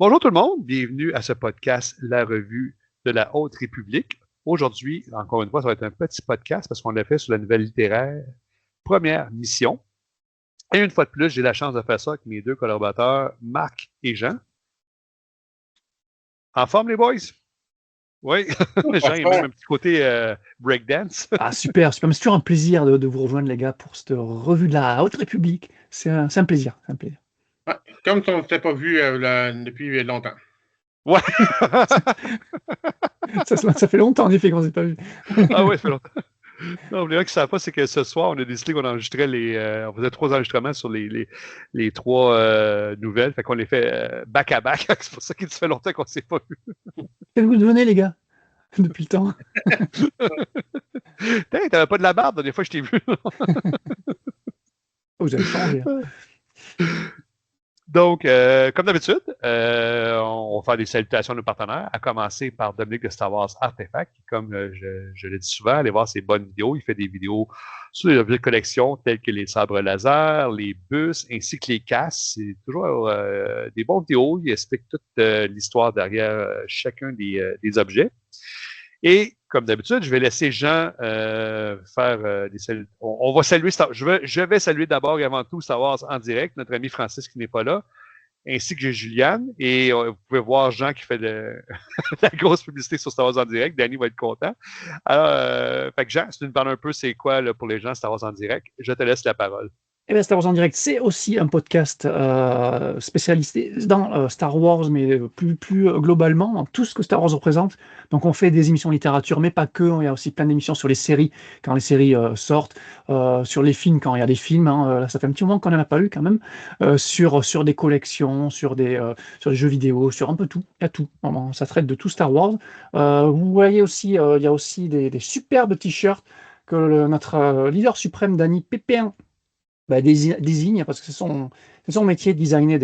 Bonjour tout le monde, bienvenue à ce podcast La Revue de la Haute République. Aujourd'hui, encore une fois, ça va être un petit podcast parce qu'on l'a fait sur la nouvelle littéraire Première Mission. Et une fois de plus, j'ai la chance de faire ça avec mes deux collaborateurs, Marc et Jean. En forme, les boys? Oui, Jean, il y a même un petit côté breakdance. Ah, super, super. Mais c'est toujours un plaisir de vous rejoindre, les gars, pour cette revue de la Haute République. C'est un plaisir, c'est un plaisir. Ouais, comme si on ne s'était pas vu depuis longtemps. Ouais. Ça fait longtemps, en effet, qu'on ne s'est pas vu. Ah oui, ça fait longtemps. Non, les gens qui ne savent pas, c'est que ce soir, on a décidé qu'on enregistrait on faisait 3 enregistrements sur les 3 nouvelles. Fait qu'on les fait back à back. C'est pour ça qu'il se fait longtemps qu'on ne s'est pas vu. Quel vous devenez, les gars, depuis le temps? T'avais pas de la barbe, la dernière fois que je t'ai vu. Vous avez changé. Donc, comme d'habitude, on va faire des salutations à nos partenaires, à commencer par Dominique de Star Wars Artefact, qui, comme je le dis souvent, allez voir ses bonnes vidéos. Il fait des vidéos sur les objets de collection tels que les sabres laser, les bus, ainsi que les casques. C'est toujours des bonnes vidéos. Il explique toute l'histoire derrière chacun des objets. Et comme d'habitude, je vais laisser Jean faire des saluts. On va saluer je vais saluer d'abord et avant tout Star Wars en direct, notre ami Francis qui n'est pas là, ainsi que Juliane. Et vous pouvez voir Jean qui fait la grosse publicité sur Star Wars en direct. Danny va être content. Alors, fait que Jean, si tu nous parles un peu, c'est quoi là, pour les gens Star Wars en direct, je te laisse la parole. Eh bien, Star Wars en direct, c'est aussi un podcast spécialisé dans Star Wars, mais plus globalement, dans tout ce que Star Wars représente. Donc, on fait des émissions littérature, mais pas que. Il y a aussi plein d'émissions sur les séries, quand les séries sortent, sur les films, quand il y a des films. Là, ça fait un petit moment qu'on n'en a pas eu, quand même. Sur des collections, sur des jeux vidéo, sur un peu tout. Il y a tout. Vraiment, ça traite de tout Star Wars. Vous voyez aussi, il y a aussi des superbes t-shirts que notre leader suprême, Danny Pépin, désigne, parce que c'est son métier de designer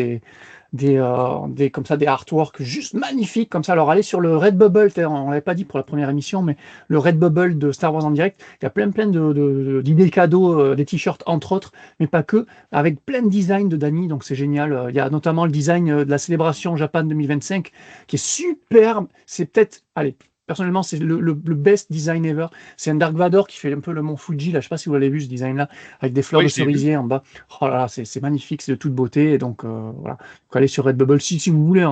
comme ça, des artworks juste magnifiques, comme ça. Alors, allez sur le Redbubble, on l'avait pas dit pour la première émission, mais le Redbubble de Star Wars en direct, il y a plein d'idées cadeaux, des t-shirts entre autres, mais pas que, avec plein de designs de Dany, donc c'est génial. Il y a notamment le design de la célébration Japan 2025, qui est superbe. C'est peut-être, allez, personnellement, c'est le best design ever. C'est un Dark Vador qui fait un peu le mont Fuji, là, je sais pas si vous l'avez vu, ce design-là, avec des fleurs de cerisier en bas. Oh là là, c'est magnifique, c'est de toute beauté. Et donc, voilà, vous allez sur Redbubble si vous voulez.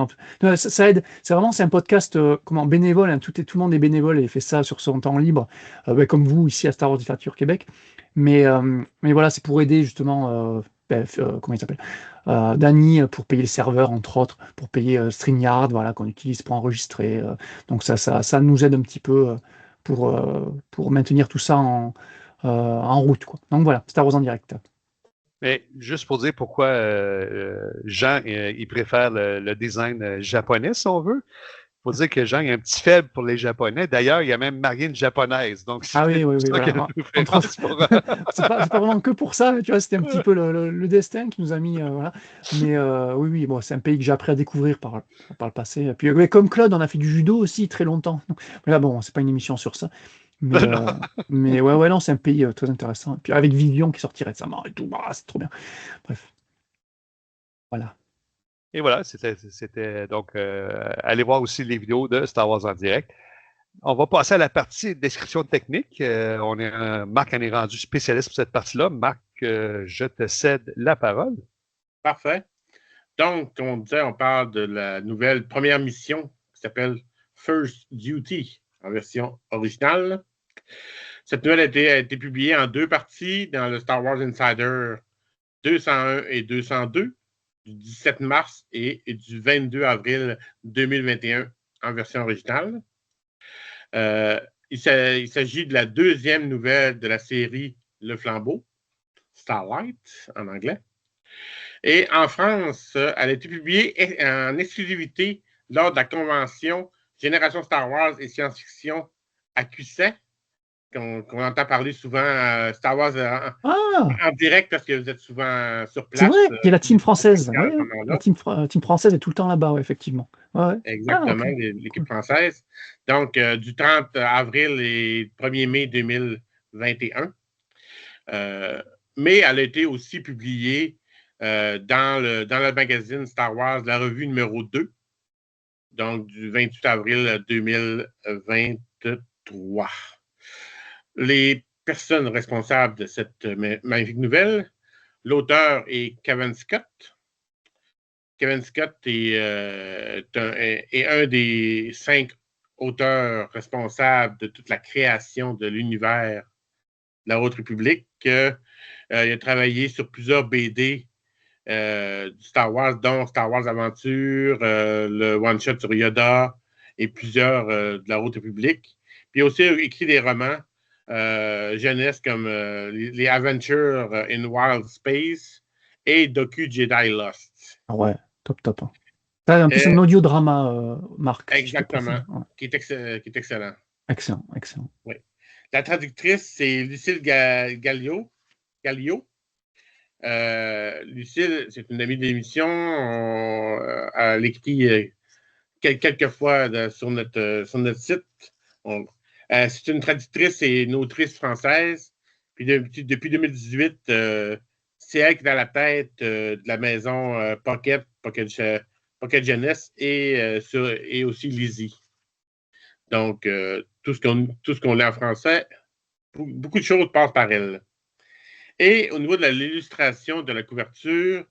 Ça aide. C'est un podcast bénévole. Tout le monde est bénévole et fait ça sur son temps libre, comme vous ici à Star Wars Literature Québec. Mais voilà, c'est pour aider justement, comment il s'appelle, Dany, pour payer les serveurs, entre autres, pour payer StreamYard, voilà, qu'on utilise pour enregistrer. Donc ça nous aide un petit peu pour maintenir tout ça en route, quoi. Donc voilà, Star Wars en direct. Mais juste pour dire pourquoi Jean il préfère le design japonais, si on veut. Il faut dire que Jean a un petit faible pour les Japonais. D'ailleurs, il a même marié une Japonaise. Donc, c'est Ah oui, ça voilà. qu'il a une préférence pour. C'est pas vraiment que pour ça, tu vois, c'était un petit peu le destin qui nous a mis, voilà. Mais oui, bon, c'est un pays que j'ai appris à découvrir par le passé. Et puis, comme Claude, on a fait du judo aussi très longtemps. Mais là, bon, c'est pas une émission sur ça. Mais ouais, non, c'est un pays très intéressant. Et puis avec Vivian qui sortit récemment et tout, c'est trop bien. Bref, voilà. Et voilà, c'était donc allez voir aussi les vidéos de Star Wars en direct. On va passer à la partie description technique. Marc en est rendu spécialiste pour cette partie-là. Marc, je te cède la parole. Parfait. Donc, comme on disait, on parle de la nouvelle première mission qui s'appelle First Duty en version originale. Cette nouvelle a été publiée en 2 parties dans le Star Wars Insider 201 et 202 du 17 mars et du 22 avril 2021 en version originale. Il s'agit de la 2e nouvelle de la série Le Flambeau, Starlight en anglais. Et en France, elle a été publiée en exclusivité lors de la convention Génération Star Wars et Science-Fiction à QC, qu'on entend parler souvent Star Wars en direct parce que vous êtes souvent sur place. C'est vrai, il y a la team française. Ouais, la team française est tout le temps là-bas, ouais, effectivement. Ouais. Exactement, l'équipe française. Donc, du 30 avril et 1er mai 2021. Mais elle a été aussi publiée dans le magazine Star Wars, la revue numéro 2, donc du 28 avril 2023. Les personnes responsables de cette magnifique nouvelle, l'auteur est Kevin Scott. Kevin Scott est un des 5 auteurs responsables de toute la création de l'univers de la Haute République. Il a travaillé sur plusieurs BD du Star Wars, dont Star Wars Aventure, le one-shot sur Yoda et plusieurs de la Haute République. Puis il a aussi écrit des romans jeunesse comme les Adventures in Wild Space et Doku Jedi Lost. Ah ouais, top. Hein. Ça, en plus, c'est un audiodrama, Marc. Exactement, qui est excellent. Excellent. Oui. La traductrice, c'est Lucille Gallio. Lucille, c'est une amie de l'émission. Elle écrit quelques fois sur notre site. C'est une traductrice et une autrice française. Puis depuis 2018, c'est elle qui est à la tête de la maison Pocket Jeunesse et aussi Lizzie. Donc, tout ce qu'on lit en français, beaucoup de choses passent par elle. Et au niveau de l'illustration de la couverture,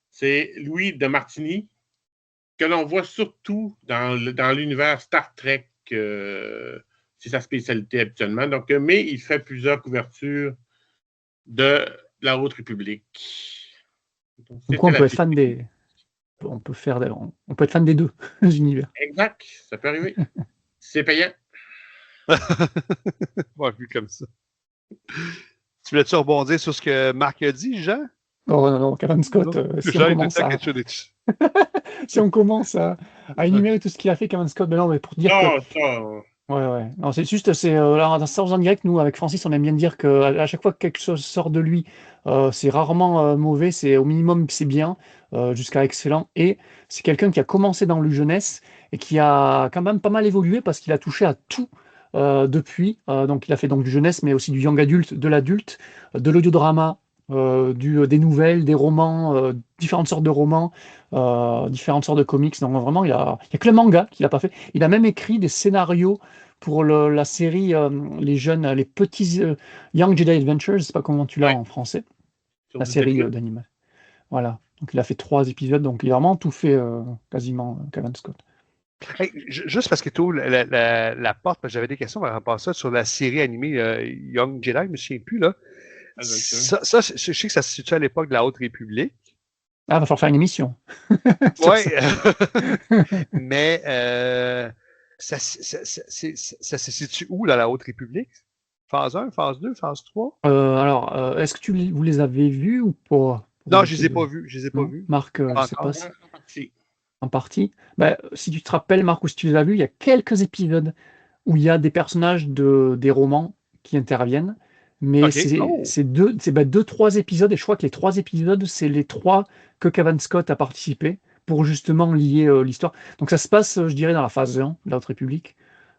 c'est Louis de Martigny, que l'on voit surtout dans l'univers Star Trek. C'est sa spécialité habituellement. Donc, mais il fait plusieurs couvertures de la Haute République. Donc, on peut être fan des... On peut être fan des deux univers. Exact, ça peut arriver. C'est payant. Ouais, vu comme ça. Tu voulais-tu rebondir sur ce que Marc a dit, Jean? Oh non, Kevin Scott, si on commence à énumérer tout ce qu'il a fait, Kevin Scott, ben non, mais pour dire que... Ouais. Non, c'est juste, dans Star Wars en direct, nous, avec Francis, on aime bien dire qu'à chaque fois que quelque chose sort de lui, c'est rarement mauvais, c'est au minimum, c'est bien, jusqu'à excellent. Et c'est quelqu'un qui a commencé dans le jeunesse et qui a quand même pas mal évolué parce qu'il a touché à tout depuis. Donc, il a fait donc du jeunesse, mais aussi du young adulte, de l'adulte, de l'audiodrama, des nouvelles, des romans, différentes sortes de romans, différentes sortes de comics. Donc vraiment, il y a que le manga qu'il n'a pas fait. Il a même écrit des scénarios pour la série les petits Young Jedi Adventures, je sais pas comment tu l'as en français, la série d'anime. Voilà. Donc il a fait 3 épisodes, donc il a vraiment tout fait quasiment, Kevin Scott. Hey, juste parce que tu ouvres la porte, parce que j'avais des questions par rapport à ça sur la série animée Young Jedi, je me souviens plus là. Ça, je sais que ça se situe à l'époque de la Haute République. Ah, va falloir faire une émission. Oui, mais ça se situe où, là, la Haute République? Phase 1, phase 2, phase 3? Alors, est-ce que vous les avez vus ou pas? Non, je ne les ai pas vus. Marc, je ne sais pas si... En partie. Si tu te rappelles, Marc, ou si tu les as vus, il y a quelques épisodes où il y a des personnages des romans qui interviennent. Mais c'est 2-3 épisodes, et je crois que les 3 épisodes, c'est les 3 que Kevin Scott a participé pour justement lier l'histoire. Donc ça se passe, je dirais, dans la phase 1 de la Haute République.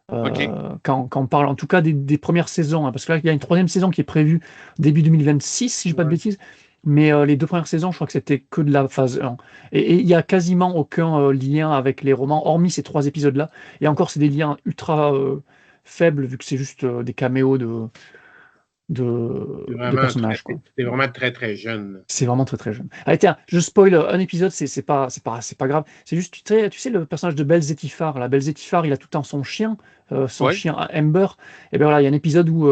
Quand on parle en tout cas des premières saisons, hein, parce que là, il y a une 3e saison qui est prévue début 2026, si je ne dis pas de bêtises. Mais les 2 premières saisons, je crois que c'était que de la phase 1. Et il n'y a quasiment aucun lien avec les romans, hormis ces 3 épisodes-là. Et encore, c'est des liens ultra faibles, vu que c'est juste des caméos de personnages. C'est vraiment très, très jeune. C'est vraiment très, très jeune. Allez, tiens, je spoil un épisode, c'est pas grave. C'est juste, tu sais, le personnage de Bell Zettifar. Bell Zettifar, il a tout le temps son chien chien Ember. Et bien voilà, il y a un épisode où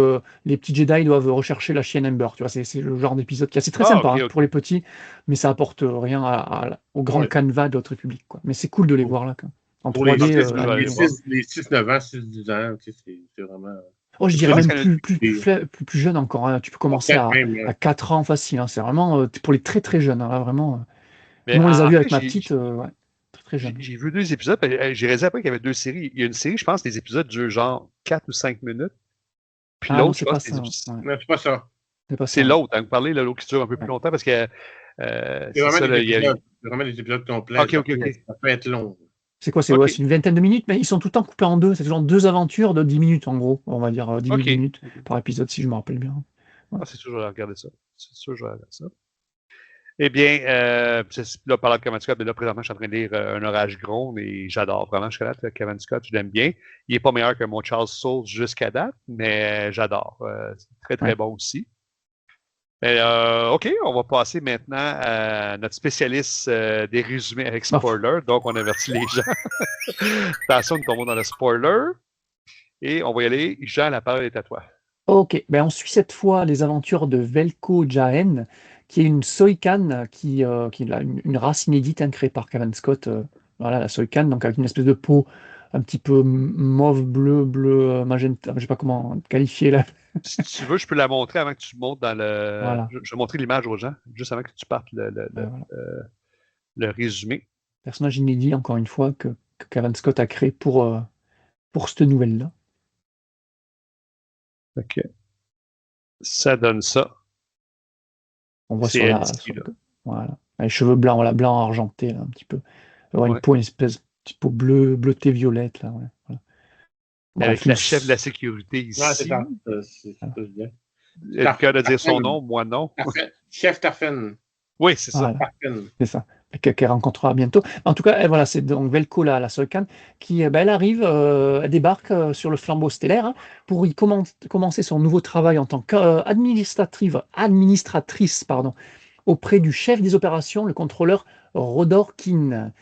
les petits Jedi doivent rechercher la chienne Ember. Tu vois, c'est le genre d'épisode qui est assez très sympa pour les petits, mais ça apporte rien au grand canevas de notre République, quoi. Mais c'est cool de les voir là. En pour 3D, les 6-9 ans, 6-10 ans, c'est vraiment... Oh, je dirais même plus jeune encore. Hein. Tu peux commencer à 4 ans facile. Hein. C'est vraiment pour les très très jeunes. Hein, là, vraiment. Nous, on les a vus avec ma petite. Très très jeune. J'ai vu 2 épisodes. J'ai réalisé après qu'il y avait 2 séries. Il y a une série, je pense, les épisodes durent genre 4 ou 5 minutes. Puis l'autre, c'est pas ça. Non, c'est pas ça. C'est l'autre. Vous parlez de l'autre qui dure un peu plus longtemps parce que. C'est vraiment des épisodes complets. OK. Ça peut être long. C'est quoi? C'est une vingtaine de minutes, mais ils sont tout le temps coupés en 2. C'est toujours 2 aventures de 10 minutes, en gros. On va dire 10 minutes par épisode, si je me rappelle bien. Ouais. C'est sûr, je vais regarder ça. Eh bien, là, parlant de Kevin Scott, là, présentement, je suis en train de lire Un orage gronde et j'adore vraiment jusqu'à date. Kevin Scott, je l'aime bien. Il n'est pas meilleur que mon Charles Soule jusqu'à date, mais j'adore. C'est très, très Ouais. bon aussi. Mais, OK, on va passer maintenant à notre spécialiste des résumés avec Oh, spoiler. Donc, on avertit les gens. Attention, nous tombons dans le spoiler. Et on va y aller. Jean, la parole est à toi. ok, ben on suit cette fois les aventures de Velko Jaen, qui est une Soikan qui est une race inédite hein, créée par Kevin Scott. Voilà, la Soikan, donc avec une espèce de peau un petit peu mauve, bleu, magenta, je sais pas comment qualifier là. Si tu veux, je peux la montrer avant que tu montes dans le. Voilà, Je vais montrer l'image aux gens, juste avant que tu partes voilà. le résumé. Personnage inédit, encore une fois, que Kevin Scott a créé pour cette nouvelle-là. OK. Ça donne ça. On voit C'est sur elle la. ici, là. Voilà. Les cheveux blancs, voilà, blanc argenté, là, un petit peu. Avoir une Ouais. peau, une espèce petite peau bleutée violette, là, ouais, voilà. Avec Bref, la chef de la sécurité Ouais, c'est ici. ça. voilà. C'est bien. Êtes-vous capable de dire son Tarfin. nom? Moi, non. Chef Tarfin. Oui, c'est ça. Voilà, Tarfin. c'est ça. Qu'elle rencontrera bientôt. En tout cas, voilà, c'est donc Velko, la Solkan, qui elle arrive, elle débarque sur le flambeau stellaire hein, pour y commencer son nouveau travail en tant qu'administratrice pardon, auprès du chef des opérations, le contrôleur Rodorkin.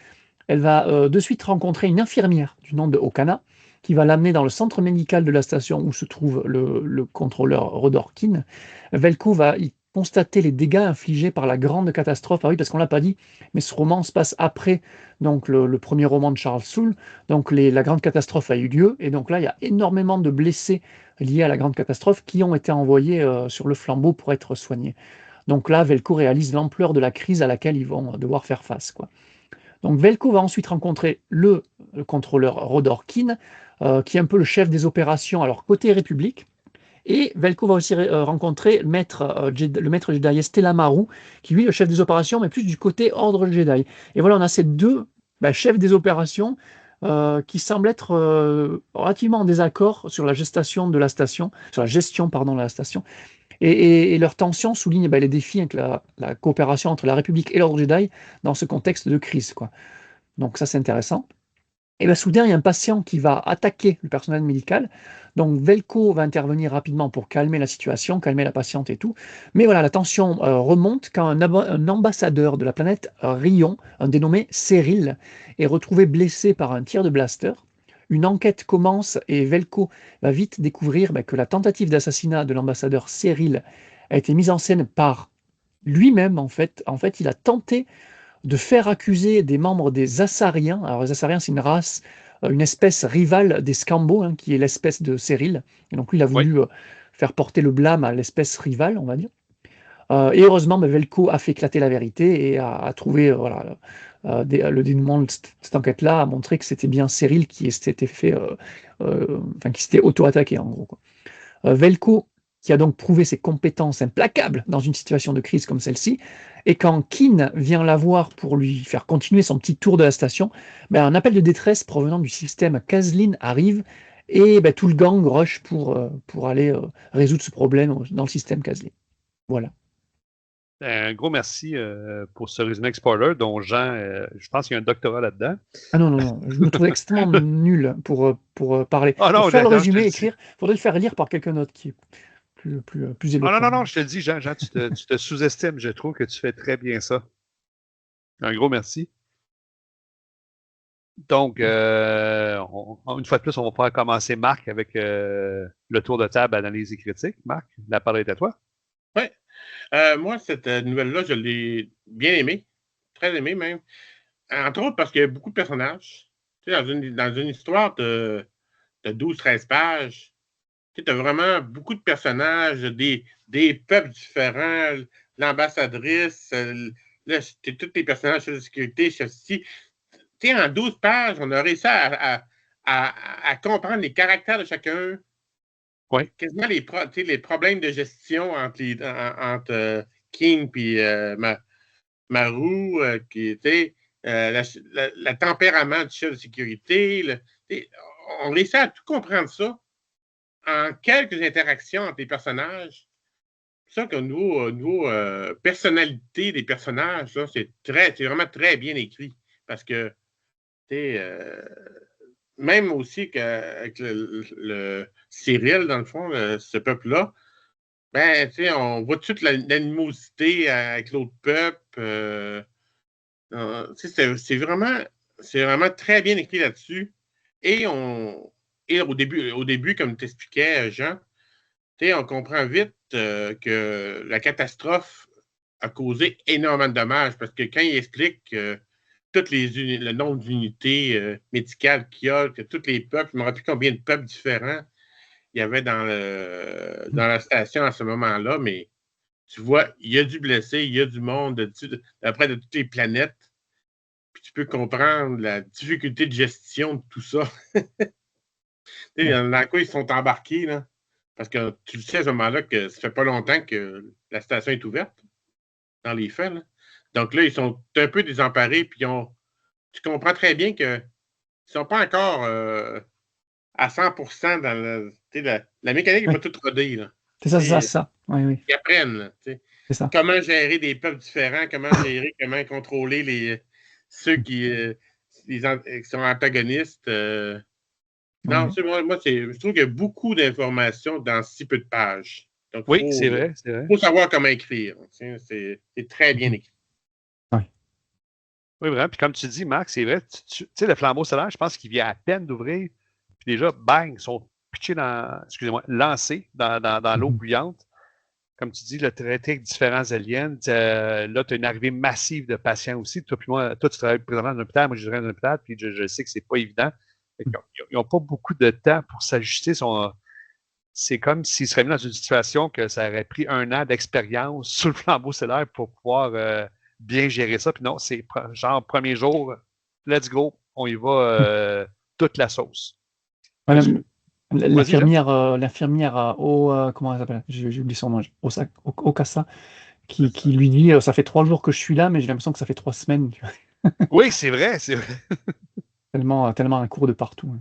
Elle va de suite rencontrer une infirmière du nom de Okana qui va l'amener dans le centre médical de la station où se trouve le contrôleur Rodorkin. Velko va y constater les dégâts infligés par la grande catastrophe. Ah oui, parce qu'on ne l'a pas dit, mais ce roman se passe après donc le premier roman de Charles Soule. Donc la grande catastrophe a eu lieu et donc là, il y a énormément de blessés liés à la grande catastrophe qui ont été envoyés sur le flambeau pour être soignés. Donc là, Velko réalise l'ampleur de la crise à laquelle ils vont devoir faire face, quoi. Donc Velko va ensuite rencontrer le contrôleur Rodorkin, qui est un peu le chef des opérations, alors côté République. Et Velko va aussi rencontrer le maître Jedi Stella Maru, qui lui est le chef des opérations, mais plus du côté Ordre Jedi. Et voilà, on a ces deux chefs des opérations qui semblent être relativement en désaccord sur la gestion de la station, sur la gestion pardon, de la station. Et leur tension souligne les défis avec la coopération entre la République et l'Ordre Jedi dans ce contexte de crise, quoi. Donc ça, c'est intéressant. Et bien soudain, il y a un patient qui va attaquer le personnel médical. Donc Velko va intervenir rapidement pour calmer la situation, calmer la patiente et tout. Mais voilà, la tension remonte quand un ambassadeur de la planète Rion, un dénommé Cyril, est retrouvé blessé par un tir de blaster. Une enquête commence et Velko va vite découvrir que la tentative d'assassinat de l'ambassadeur Cyril a été mise en scène par lui-même en fait. En fait, il a tenté de faire accuser des membres des Assariens. Alors, les Assariens, c'est une race, une espèce rivale des Scambo, hein, qui est l'espèce de Cyril. Et donc, lui, il a Oui. voulu faire porter le blâme à l'espèce rivale, on va dire. Et heureusement, Velko a fait éclater la vérité et a trouvé voilà, le dénouement de cette enquête-là, a montré que c'était bien Cyril qui s'était fait, qui s'était auto-attaqué, en gros, quoi. Velko, qui a donc prouvé ses compétences implacables dans une situation de crise comme celle-ci, et quand Kin vient la voir pour lui faire continuer son petit tour de la station, un appel de détresse provenant du système Kazlin arrive, et tout le gang rush pour aller résoudre ce problème dans le système Kazlin. Voilà. Un gros merci pour ce résumé avec spoiler, dont Jean, je pense qu'il y a un doctorat là-dedans. Ah non, je me trouve extrêmement nul pour parler. Ah Pour non, faire le non, je te résumé, le dis. écrire, il faudrait le faire lire par quelqu'un d'autre qui est plus Ah éloquent. non, je te le dis, Jean, tu te sous-estimes. Je trouve que tu fais très bien ça. Un gros merci. Donc, une fois de plus, on va pouvoir commencer, Marc, avec le tour de table analyse et critique. Marc, la parole est à toi. Oui. Moi, cette nouvelle-là, je l'ai bien aimée. Très aimée, même. Entre autres parce qu'il y a beaucoup de personnages. Tu sais, dans une histoire de 12-13 pages, tu as vraiment beaucoup de personnages, des peuples différents, l'ambassadrice, là, tous les personnages de sécurité, ceci. Tu sais, en 12 pages, on a réussi à comprendre les caractères de chacun, Oui. quasiment les problèmes de gestion entre King et Maru, qui était le tempérament du chef de sécurité. On réussit à tout comprendre ça en quelques interactions entre les personnages. ça qu'au niveau personnalité des personnages, là, c'est vraiment très bien écrit. Parce que, tu sais, même aussi qu'avec le Cyril, dans le fond, ce peuple-là, ben, tu sais, on voit toute l'animosité avec l'autre peuple. Tu sais, c'est vraiment très bien écrit là-dessus. Et au début, comme t'expliquais, Jean, tu sais, on comprend vite que la catastrophe a causé énormément de dommages parce que quand il explique le nombre d'unités médicales qu'il y a, que tous les peuples, je ne me rappelle plus combien de peuples différents il y avait dans la station à ce moment-là, mais tu vois, il y a du blessé, il y a du monde d'après de toutes les planètes. Puis tu peux comprendre la difficulté de gestion de tout ça. Il y en a quoi ils sont embarqués, là. Parce que tu le sais à ce moment-là que ça fait pas longtemps que la station est ouverte, dans les faits, là. Donc là, ils sont un peu désemparés, puis tu comprends très bien qu'ils ne sont pas encore à 100% dans la mécanique n'est pas toute rodée, là. C'est ça. Oui. Ils apprennent, là, c'est ça. Comment gérer des peuples différents, comment contrôler ceux qui sont antagonistes. Non, moi, je trouve qu'il y a beaucoup d'informations dans si peu de pages. Donc, oui, c'est vrai. Il faut savoir comment écrire. C'est très bien écrit. Oui, vraiment. Puis comme tu dis, Marc, c'est vrai. Tu sais, le flambeau solaire, je pense qu'il vient à peine d'ouvrir. Puis déjà, bang, ils sont pitchés lancés dans l'eau bouillante. Comme tu dis, le traité avec différents aliens. Là, tu as une arrivée massive de patients aussi. Toi, puis moi, toi, tu travailles présentement dans un hôpital. Moi, je travaille dans un hôpital. Puis je sais que c'est pas évident. Ils n'ont pas beaucoup de temps pour s'ajuster. C'est comme s'ils seraient mis dans une situation que ça aurait pris 1 an d'expérience sous le flambeau solaire pour pouvoir bien gérer ça. Puis non, c'est genre premier jour, let's go, on y va toute la sauce. L'infirmière comment elle s'appelle? J'ai oublié son nom, Okasa, qui lui dit ça fait 3 jours que je suis là, mais j'ai l'impression que ça fait 3 semaines. Tu vois. Oui, c'est vrai. tellement un cours de partout. Hein.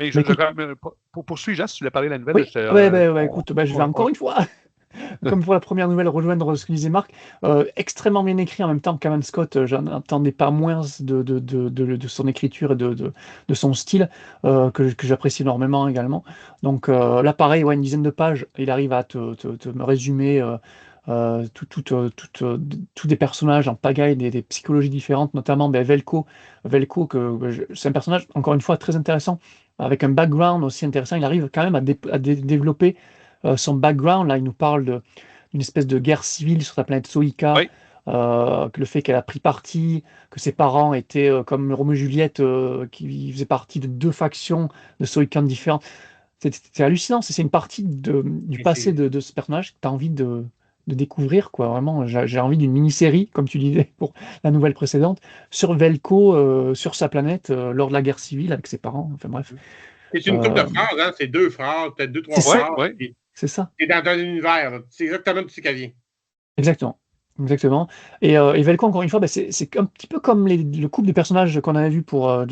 Mais pour poursuivre, Jean, si tu voulais parler de la nouvelle. Oui, écoute, je vais encore une fois, comme pour la première nouvelle, rejoindre ce que disait Marc. Extrêmement bien écrit en même temps. Cavan Scott, j'en attendais pas moins de son écriture et de son style, que j'apprécie énormément également. Donc là, pareil, une dizaine de pages, il arrive à te me résumer tous des personnages en pagaille, des psychologies différentes, notamment Velko, c'est un personnage, encore une fois, très intéressant, avec un background aussi intéressant. Il arrive quand même à développer son background. Là, il nous parle d'une espèce de guerre civile sur la planète Soika, Oui. que le fait qu'elle a pris parti, que ses parents étaient comme Roméo et Juliette, qui faisaient partie de 2 factions de Soikans différentes. C'est hallucinant. C'est une partie du passé de ce personnage que tu as envie de découvrir, quoi. Vraiment, j'ai envie d'une mini-série, comme tu disais pour la nouvelle précédente, sur Velko, sur sa planète, lors de la guerre civile avec ses parents. Enfin bref. C'est une couple de phrases, hein? C'est 2 phrases, peut-être 2, 3 phrases. Oui. C'est ça. C'est dans un univers. Là. C'est exactement de ce qu'elle vient. Exactement. Et Velko, encore une fois, c'est un petit peu comme le couple de personnages qu'on avait vu pour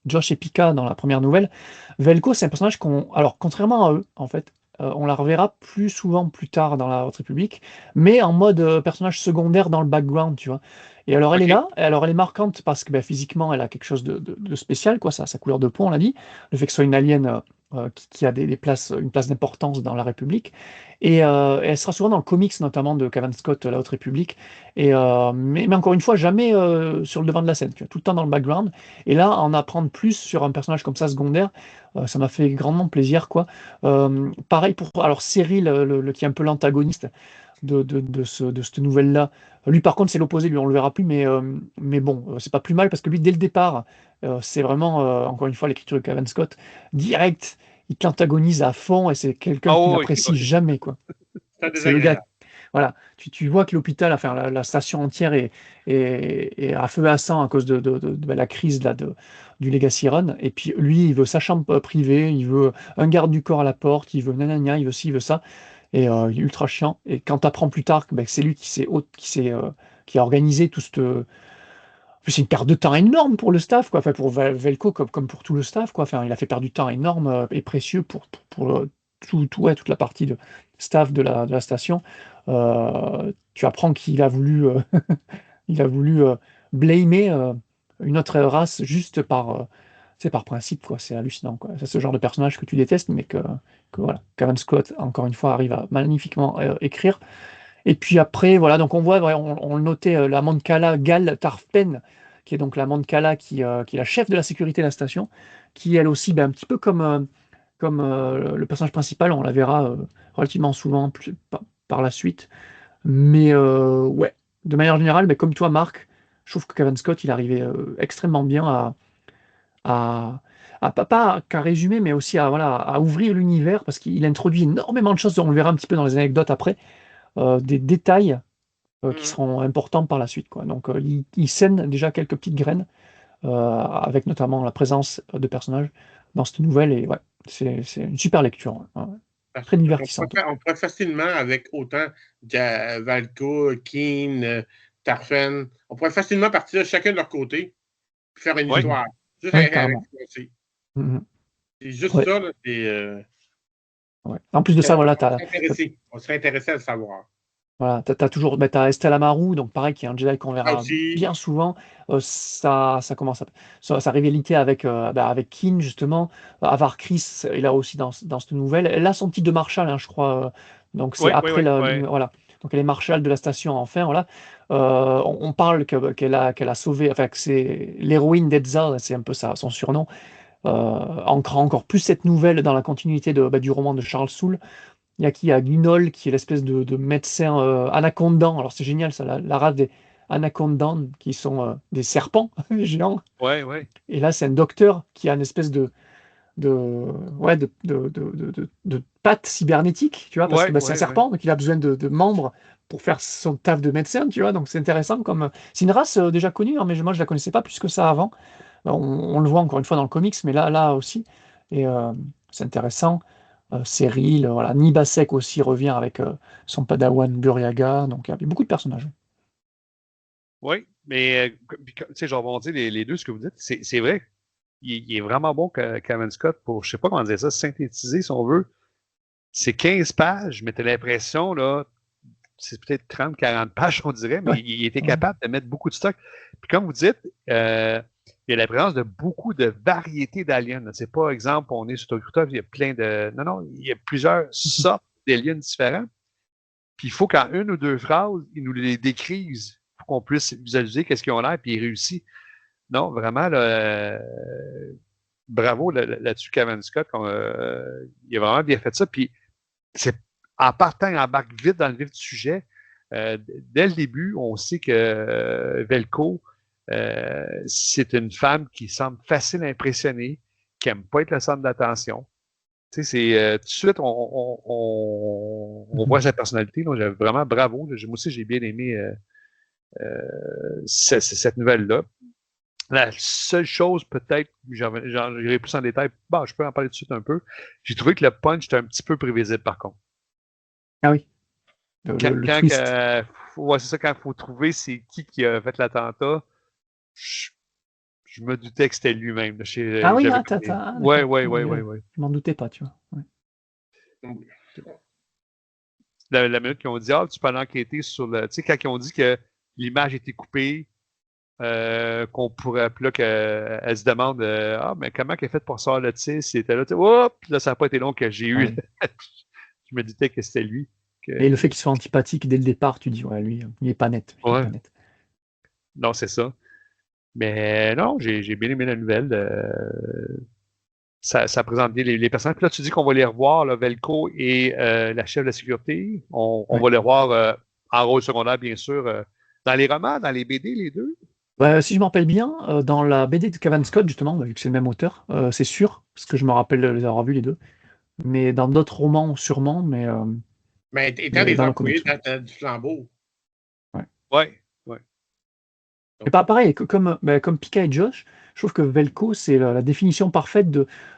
Josh et Pika dans la première nouvelle. Velko, c'est un personnage alors contrairement à eux, en fait, on la reverra plus souvent plus tard dans la Haute République, mais en mode personnage secondaire dans le background, tu vois. Et alors elle est là, et alors elle est marquante parce que physiquement, elle a quelque chose de spécial, quoi, sa couleur de peau, on l'a dit, le fait que ce soit une alien qui a une place d'importance dans la République. Et elle sera souvent dans le comics, notamment de Cavan Scott, La Haute République. Mais encore une fois, jamais sur le devant de la scène, tu vois, tout le temps dans le background. Et là, en apprendre plus sur un personnage comme ça, secondaire, ça m'a fait grandement plaisir, quoi. Pareil pour Cyril, qui est un peu l'antagoniste de cette nouvelle-là. Lui, par contre, c'est l'opposé, lui, on le verra plus, mais bon, c'est pas plus mal, parce que lui, dès le départ, c'est vraiment, encore une fois, l'écriture de Cavan Scott, direct, il t'antagonise à fond, et c'est quelqu'un qui n'apprécie jamais, quoi. C'est le gars. Voilà, tu vois que l'hôpital, enfin la station entière est à feu à sang à cause de la crise là, du Legacy Run. Et puis lui, il veut sa chambre privée, il veut un garde du corps à la porte, il veut nanana, il veut ci, il veut ça. Et il est ultra chiant. Et quand tu apprends plus tard que c'est lui qui a organisé tout ce... C'est une perte de temps énorme pour le staff, quoi. Enfin, pour Velko comme pour tout le staff, quoi. Enfin, il a fait perdre du temps énorme et précieux pour toute la partie de staff de la station, tu apprends qu'il a voulu, il a voulu blâmer une autre race juste par principe, quoi. C'est hallucinant, quoi. C'est ce genre de personnage que tu détestes, mais que voilà, Cavan Scott, encore une fois, arrive à magnifiquement écrire. Et puis après, voilà, donc on voit, on le notait, la Mancala Gal Tarfpen, qui est donc la Mancala qui est la chef de la sécurité de la station, qui elle aussi, un petit peu comme le personnage principal, on la verra relativement souvent par la suite. Mais ouais, de manière générale, comme toi, Marc, je trouve que Cavan Scott, il arrivait extrêmement bien à, pas qu'à résumer, mais aussi à ouvrir l'univers, parce qu'il introduit énormément de choses, on le verra un petit peu dans les anecdotes après, des détails qui seront importants par la suite, quoi. Donc il sème déjà quelques petites graines, avec notamment la présence de personnages dans cette nouvelle, et ouais, c'est une super lecture, très divertissante. On pourrait facilement, avec autant Valco, Keen, Tarfen, on pourrait facilement partir chacun de leur côté et faire une histoire. Juste avec c'est juste ça, là, c'est... En plus de ça, voilà, on serait intéressé à le savoir. Voilà, t'as Estelle Amaru, donc pareil, qui est un Jedi qu'on verra bien souvent. Sa rivalité avec Kin, justement. Avar Chris, il a aussi dans cette nouvelle. Elle a son titre de Marshal, je crois. Donc c'est après voilà. Donc elle est Marshal de la station, enfin, voilà. On parle qu'elle a sauvé, enfin que c'est l'héroïne d'Etzal, c'est un peu son surnom. Ancrant encore plus cette nouvelle dans la continuité du roman de Charles Soule. Il y a Guinol, qui est l'espèce de médecin anacondan. Alors c'est génial, ça, la race des anacondans, qui sont des serpents géants. Et là, c'est un docteur qui a une espèce de patte cybernétique, tu vois, parce que c'est un serpent, donc il a besoin de membres pour faire son taf de médecin, tu vois. Donc c'est intéressant. C'est une race déjà connue, mais moi je la connaissais pas plus que ça avant. On le voit encore une fois dans le comics, mais là aussi. Et c'est intéressant. Cyril, voilà. Nibasek aussi revient avec son padawan Buryaga, donc il y a beaucoup de personnages. Oui, mais tu sais, je rebondis les deux, ce que vous dites, c'est vrai. Il est vraiment bon, Cavan Scott, pour, je sais pas comment dire ça, synthétiser, si on veut. C'est 15 pages, mais tu as l'impression, là, c'est peut-être 30-40 pages, on dirait, mais il était capable de mettre beaucoup de stock. Puis comme vous dites, il y a la présence de beaucoup de variétés d'aliens. C'est pas, exemple, on est sur Tokyo, il y a plein de... Non, il y a plusieurs sortes d'aliens différents. Puis il faut qu'en une ou deux phrases, ils nous les décrivent pour qu'on puisse visualiser qu'est-ce qu'ils ont l'air, puis ils réussissent. Non, vraiment, là, bravo là-dessus, Cavan Scott. Il a vraiment bien fait ça. Puis en partant, il embarque vite dans le vif du sujet. Dès le début, on sait que Velko, c'est une femme qui semble facile à impressionner, qui n'aime pas être le centre d'attention. Tu sais, tout de suite, on voit sa personnalité. Donc, vraiment bravo. Moi aussi, j'ai bien aimé cette nouvelle-là. La seule chose, peut-être, j'irai plus en détail, je peux en parler tout de suite un peu. J'ai trouvé que le punch était un petit peu prévisible, par contre. Ah oui. C'est ça, quand il faut trouver c'est qui a fait l'attentat, je me doutais que c'était lui-même. Ah oui, ouais. Je m'en doutais pas, tu vois. Ouais. La minute qu'ils ont dit, tu peux aller enquêter sur le... Tu sais, quand ils ont dit que l'image était coupée, qu'on pourrait... Puis là, qu'elle se demande, mais comment qu'elle a fait pour sortir le tir? C'était là, là, ça n'a pas été long que j'ai eu... je me doutais que c'était lui. Et le fait qu'il soit antipathique dès le départ, tu dis, lui, il est pas net. Il est pas net. Non, c'est ça. Mais non, j'ai bien aimé la nouvelle. Ça présente bien les personnages. Puis là, tu dis qu'on va les revoir, là, Velko et la chef de la sécurité. On va les revoir en rôle secondaire, bien sûr, dans les romans, dans les BD, les deux. Si je me rappelle bien, dans la BD de Cavan Scott, justement, vu que c'est le même auteur, c'est sûr, parce que je me rappelle les avoir vus les deux. Mais dans d'autres romans, sûrement, mais étant des employés du flambeau. Ouais. Et pareil, comme Pika et Josh, je trouve que Velko, c'est la définition parfaite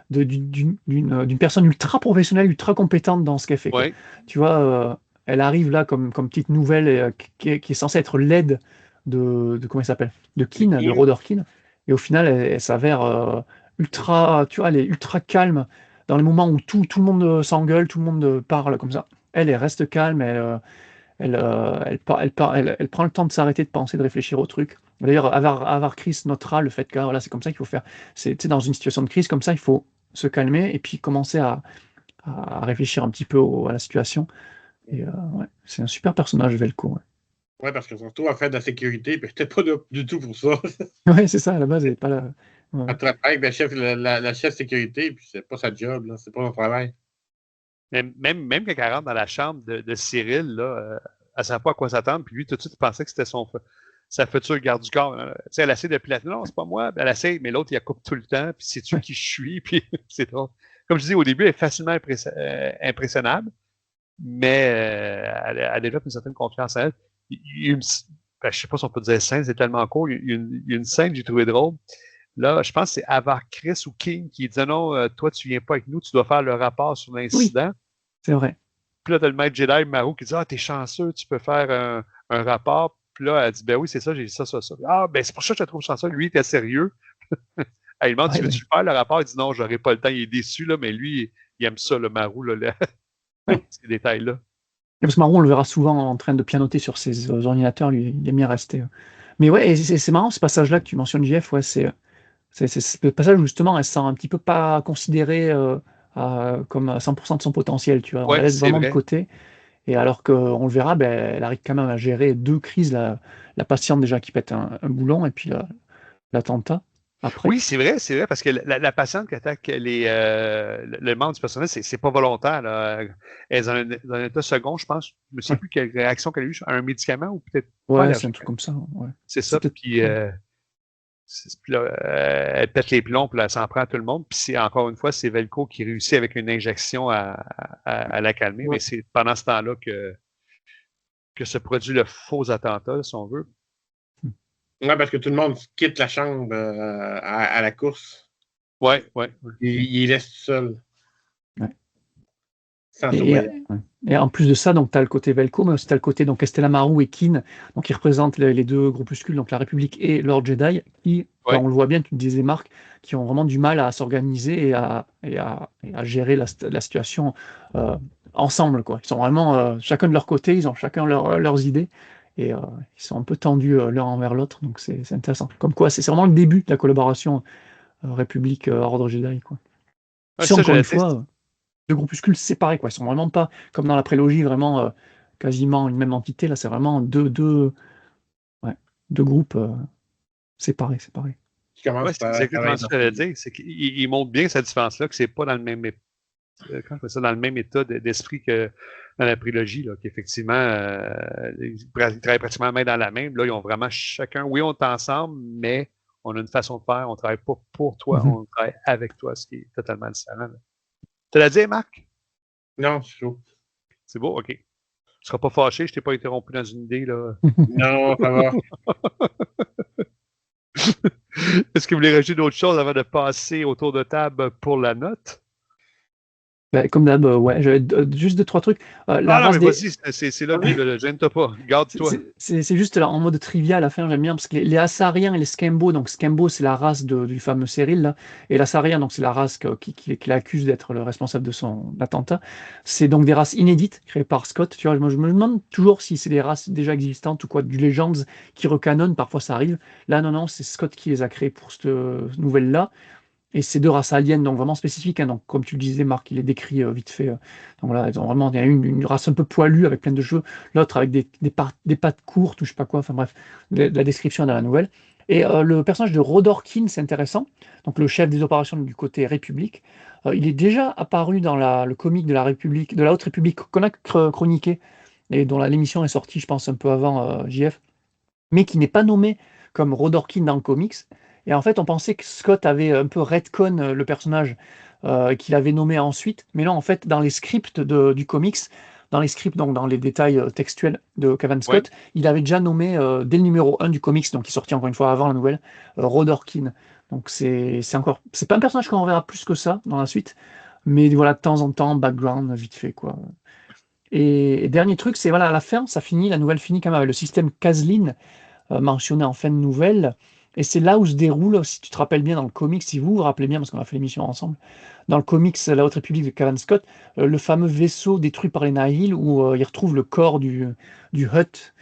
d'une personne ultra professionnelle, ultra compétente dans ce qu'elle fait. Ouais. Tu vois, elle arrive là comme petite nouvelle qui est censée être l'aide de comment il s'appelle, de Kin, de Rodor Kin. Et au final, elle s'avère ultra, tu vois, elle est ultra calme. dans les moments où tout le monde s'engueule, tout le monde parle comme ça, elle reste calme, elle prend le temps de s'arrêter, de penser, de réfléchir au truc. D'ailleurs, Avar Chris notera le fait que voilà, c'est comme ça qu'il faut faire. C'est dans une situation de crise comme ça, il faut se calmer et puis commencer à réfléchir un petit peu à la situation. Et ouais, c'est un super personnage, Velko. Ouais. Ouais, parce que surtout à faire de la sécurité, puis j'étais pas du tout pour ça. Ouais, c'est ça, à la base, elle n'est pas là. Ouais. Elle travaille avec la chef sécurité, puis c'est pas sa job, là, c'est pas son travail. Même quand elle rentre dans la chambre de Cyril, là, elle ne savait pas à quoi s'attendre, puis lui, tout de suite, il pensait que c'était sa future garde du corps. Elle essaie depuis la... Non, c'est pas moi. Elle essaie, mais l'autre, il la coupe tout le temps, puis sais-tu qui je suis, puis c'est drôle. Comme je dis, au début, elle est facilement impressionnable, mais elle développe une certaine confiance en elle. Je ne sais pas si on peut dire scène, c'est tellement court. Il y a une scène que j'ai trouvé drôle. Là, je pense que c'est Avar Chris ou King qui dit non, toi, tu viens pas avec nous, tu dois faire le rapport sur l'incident. Oui, c'est vrai. Puis là, t'as le maître Jedi Maru qui dit ah, t'es chanceux, tu peux faire un rapport. Puis là, elle dit ben oui, c'est ça, j'ai dit ça. Ah, ben c'est pour ça que je te trouve chanceux. Lui, il était sérieux. Elle demande tu veux-tu faire le rapport? Il dit non, j'aurai pas le temps. Il est déçu, là, mais lui, il aime ça, le Maru, là, ces détails-là. Parce que Maru, on le verra souvent en train de pianoter sur ses ordinateurs, lui, il aime bien rester. Mais ouais, et c'est marrant ce passage-là que tu mentionnes, JF, ouais, c'est le passage où justement elle se sent un petit peu pas considérée comme à 100% de son potentiel, tu vois. On la laisse vraiment de côté. Et alors qu'on le verra, ben, elle arrive quand même à gérer 2 crises, la patiente déjà qui pète un boulon et puis l'attentat. Après. Oui, c'est vrai, parce que la patiente qui attaque le membre du personnel, c'est pas volontaire. Là. Elle est dans un état second, je pense. Je ne sais plus quelle réaction qu'elle a eue à un médicament ou peut-être pas. Ouais, c'est un truc comme ça. Ouais. C'est ça. Puis là, elle pète les plombs, puis elle s'en prend à tout le monde. Puis encore une fois, c'est Velko qui réussit avec une injection à la calmer. Ouais. Mais c'est pendant ce temps-là que se produit le faux attentat, si on veut. Ouais, parce que tout le monde quitte la chambre à la course. Ouais. Il laisse tout seul. Ouais. Sans et en plus de ça, donc tu as le côté Velko, mais aussi tu as le côté donc Estella Maru et Kin, donc qui représentent les 2 groupuscules, donc la République et l'Ordre Jedi, qui, on le voit bien, tu me disais Marc, qui ont vraiment du mal à s'organiser et à gérer la situation ensemble, quoi. Ils sont vraiment chacun de leur côté, ils ont chacun leurs idées. Et ils sont un peu tendus l'un envers l'autre, donc c'est intéressant. Comme quoi, c'est vraiment le début de la collaboration République-Ordre Jedi, quoi. Si encore une fois, 2 groupuscules séparés, quoi. Ils sont vraiment pas, comme dans la prélogie, vraiment quasiment une même entité. Là, c'est vraiment deux groupes séparés. C'est exactement ce que j'allais dire. C'est qu'il montre bien cette différence-là, que c'est pas dans le même dans le même état d'esprit que dans la prélogie, là, qu'effectivement, ils travaillent pratiquement main dans la main. Là, ils ont vraiment chacun, oui, on est ensemble, mais on a une façon de faire. On ne travaille pas pour toi, on travaille avec toi, ce qui est totalement différent. Tu l'as dit, Marc? Non, c'est chaud. C'est beau? OK. Tu ne seras pas fâché, je ne t'ai pas interrompu dans une idée, là. Non, ça va. Est-ce que vous voulez rajouter d'autres choses avant de passer autour de table pour la note? Ben, comme d'hab, ouais, j'avais juste 2-3 trucs. Mais vas-y, c'est là que gêne-toi pas, garde-toi. C'est juste là, en mode trivia à la fin, j'aime bien, parce que les Assariens et les Skembo, donc Skembo c'est la race du fameux Cyril, là, et l'Assarien, donc c'est la race qui l'accuse d'être le responsable de son attentat. C'est donc des races inédites créées par Scott, tu vois, moi je me demande toujours si c'est des races déjà existantes ou quoi, du Legends qui recanonnent, parfois ça arrive. Là, non, c'est Scott qui les a créées pour cette nouvelle-là. Et ces 2 races aliens, donc vraiment spécifiques, hein, donc comme tu le disais, Marc, il les décrit vite fait. Donc voilà, ils ont vraiment, il y a une race un peu poilue avec plein de cheveux, l'autre avec des pattes courtes ou je sais pas quoi, enfin bref, la description dans la nouvelle. Et le personnage de Rodorkin, c'est intéressant, donc le chef des opérations du côté République. Il est déjà apparu dans le comic de la République, de la Haute République qu'on a chroniqué, et dont l'émission est sortie, je pense, un peu avant JF, mais qui n'est pas nommé comme Rodorkin dans le comics. Et en fait, on pensait que Scott avait un peu retcon le personnage qu'il avait nommé ensuite. Mais non, en fait, dans les scripts du comics, donc dans les détails textuels de Cavan Scott, il avait déjà nommé, dès le numéro 1 du comics, donc qui est sorti encore une fois avant la nouvelle, Rodorkin. Donc c'est pas un personnage qu'on verra plus que ça dans la suite. Mais voilà, de temps en temps, background, vite fait, quoi. Et dernier truc, c'est voilà, à la fin, la nouvelle finit quand même avec le système Caslin mentionné en fin de nouvelle. Et c'est là où se déroule, si tu te rappelles bien dans le comics, si vous vous rappelez bien, parce qu'on a fait l'émission ensemble, dans le comics La Haute République de Cavan Scott, le fameux vaisseau détruit par les Nihil, où il retrouve le corps du Hutt,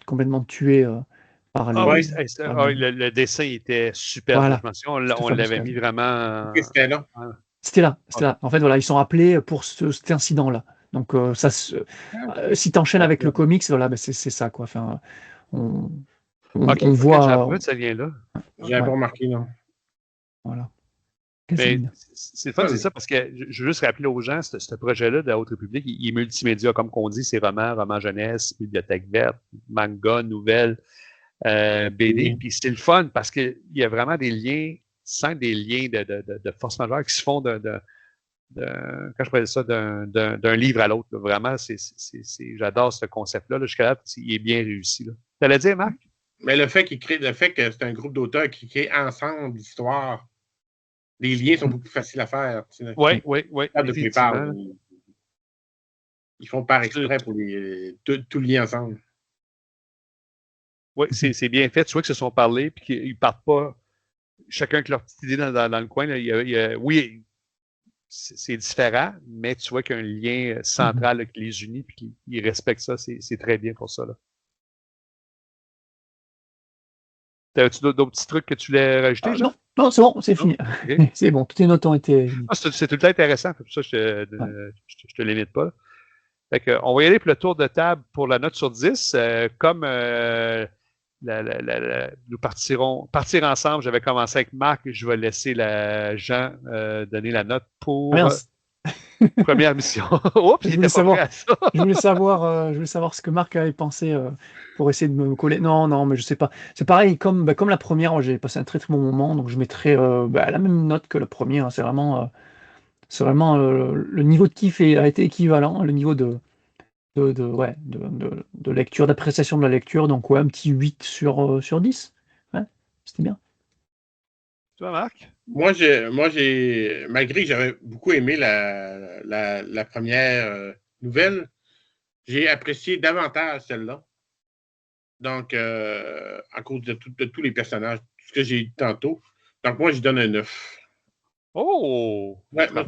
complètement tué par Ah les... oui, par les- le dessin était superbe. Voilà. Je me souviens, C'était on fameux, l'avait c'était mis vraiment. Et c'était là. C'était là, c'était Ouais. là. En fait, voilà, ils sont appelés pour cet incident-là. Donc, si tu enchaînes avec le comics, voilà, ben, c'est ça, quoi. Enfin, on, Ok, on voit... j'apprends, ça vient là. J'avais Ouais, pas remarqué, non. voilà. Mais Casimir. c'est le fun, c'est ça, parce que je veux juste rappeler aux gens, ce projet-là de la Haute République, il est multimédia, comme qu'on dit, c'est romans jeunesse, bibliothèque verte, manga, nouvelles, BD. Oui. Puis c'est le fun parce qu'il y a vraiment des liens, sans des liens de force majeure qui se font quand je parlais ça, d'un livre à l'autre. Là. Vraiment, j'adore ce concept-là. Là, jusqu'à là, il est bien réussi. Tu allais dire, Marc? Mais le fait que c'est un groupe d'auteurs qui créent ensemble l'histoire, les liens sont beaucoup plus faciles à faire. Tu sais. Oui, De quoi ils effectivement. parlent. Ils font par exprès pour tout lier ensemble. Oui, c'est bien fait. Tu vois qu'ils se sont parlé puis qu'ils ne partent pas chacun avec leur petite idée dans le coin. Là. Oui, c'est différent, mais tu vois qu'il y a un lien central là, qui les unit et qu'ils respectent ça. C'est très bien pour ça. T'avais-tu d'autres petits trucs que tu voulais rajouter, Jean? Non, c'est bon, c'est fini. Okay. C'est bon, toutes les notes ont été... C'est tout le temps intéressant. Pour ça, je te limite pas. Fait que, on va y aller pour le tour de table pour la note sur 10. Comme nous partir ensemble, j'avais commencé avec Marc, je vais laisser Jean donner la note pour première mission. Oups, il était pas prêt à ça. je voulais savoir ce que Marc avait pensé pour essayer de me coller. Non, mais je sais pas. C'est pareil, comme la première, j'ai passé un très très bon moment, donc je mettrais la même note que la première. C'est vraiment le niveau de kiff a été équivalent, le niveau de lecture, d'appréciation de la lecture, donc ouais, un petit 8 sur 10. Ouais, c'était bien. Tu vois, Marc? Moi, malgré que j'avais beaucoup aimé la première nouvelle, j'ai apprécié davantage celle-là. Donc, à cause de tous les personnages, tout ce que j'ai dit tantôt. Donc, moi, je donne un 9. Oh! Ouais, moi,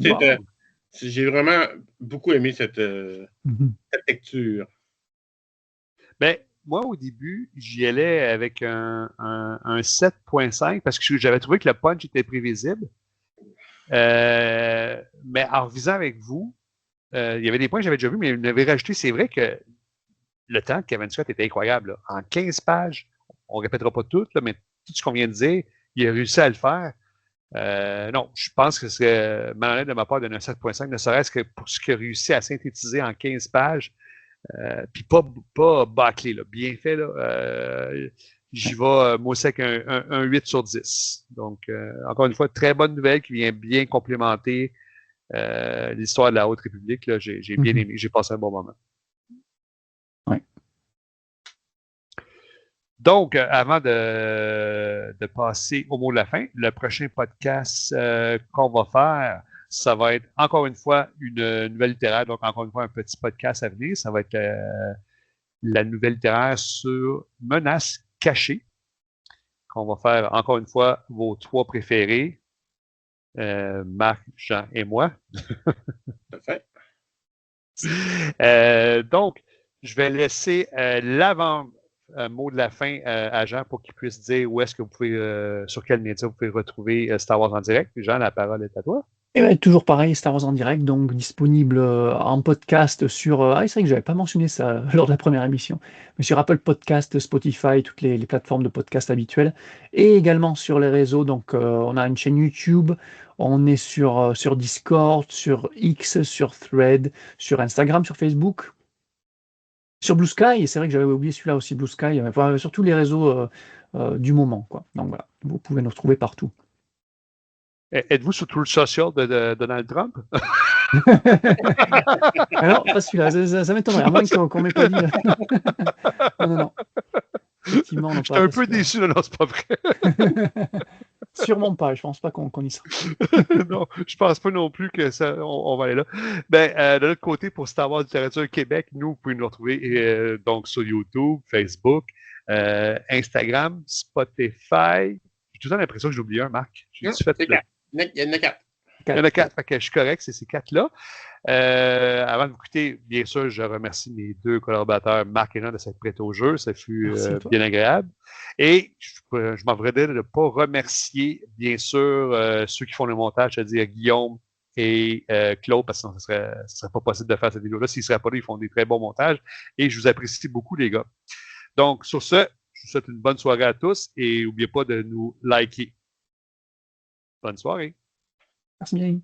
j'ai vraiment beaucoup aimé cette lecture. Ben, moi, au début, j'y allais avec un 7.5 parce que j'avais trouvé que le punch était prévisible. Mais en revisant avec vous, il y avait des points que j'avais déjà vus, mais il m'avait rajouté. C'est vrai que le temps de Kevin Scott était incroyable. Là. En 15 pages, on ne répétera pas tout, là, mais tout ce qu'on vient de dire, il a réussi à le faire. Non, je pense que ce serait malhonnête de ma part de donner un 7.5, ne serait-ce que pour ce qu'il a réussi à synthétiser en 15 pages. Puis pas bâclé, là, bien fait. Là, j'y vais, moi aussi, avec un 8 sur 10. Donc, encore une fois, très bonne nouvelle qui vient bien complémenter l'histoire de la Haute République. Là, j'ai bien aimé, j'ai passé un bon moment. Ouais. Donc, avant de passer au mot de la fin, le prochain podcast qu'on va faire, ça va être encore une fois une nouvelle littéraire, donc encore une fois un petit podcast à venir. Ça va être la nouvelle littéraire sur Menaces cachées, qu'on va faire encore une fois vos 3 préférés, Marc, Jean et moi. Parfait. Donc, je vais laisser l'avant-mot de la fin à Jean pour qu'il puisse dire où est-ce que vous pouvez, sur quel média vous pouvez retrouver Star Wars en direct. Jean, la parole est à toi. Et ouais, toujours pareil, Star Wars en direct, donc disponible en podcast sur... c'est vrai que je n'avais pas mentionné ça lors de la première émission, mais sur Apple Podcast, Spotify, toutes les plateformes de podcast habituelles, et également sur les réseaux. Donc on a une chaîne YouTube, on est sur Discord, sur X, sur Thread, sur Instagram, sur Facebook, sur Blue Sky, et c'est vrai que j'avais oublié celui-là aussi, Blue Sky, enfin, sur tous les réseaux du moment, quoi. Donc voilà, vous pouvez nous retrouver partout. Êtes-vous sur tout le social de Donald Trump? Alors, pas celui-là, ça m'étonnerait, à moins qu'on m'ait pas dit. Non. Effectivement, je suis un peu déçu, non, c'est pas vrai. Sûrement pas, je pense pas qu'on y sera. Non, je pense pas non plus que ça, on va aller là. Ben, de l'autre côté, pour Star Wars Littérature Québec, nous, vous pouvez nous retrouver donc sur YouTube, Facebook, Instagram, Spotify. J'ai tout le temps l'impression que j'ai oublié un, Marc. Non, c'est 4. Il y en a 4. Il y en a 4, fait que je suis correct, c'est ces 4-là. Avant de vous quitter, bien sûr, je remercie mes 2 collaborateurs, Marc et Jean, de s'être prêtés au jeu. Ça fut bien agréable. Et je m'en voudrais de ne pas remercier, bien sûr, ceux qui font le montage, c'est-à-dire Guillaume et Claude, parce que ce serait pas possible de faire cette vidéo-là. S'ils ne seraient pas là, ils font des très bons montages. Et je vous apprécie beaucoup, les gars. Donc, sur ce, je vous souhaite une bonne soirée à tous et n'oubliez pas de nous liker. Bonne soirée. Merci bien.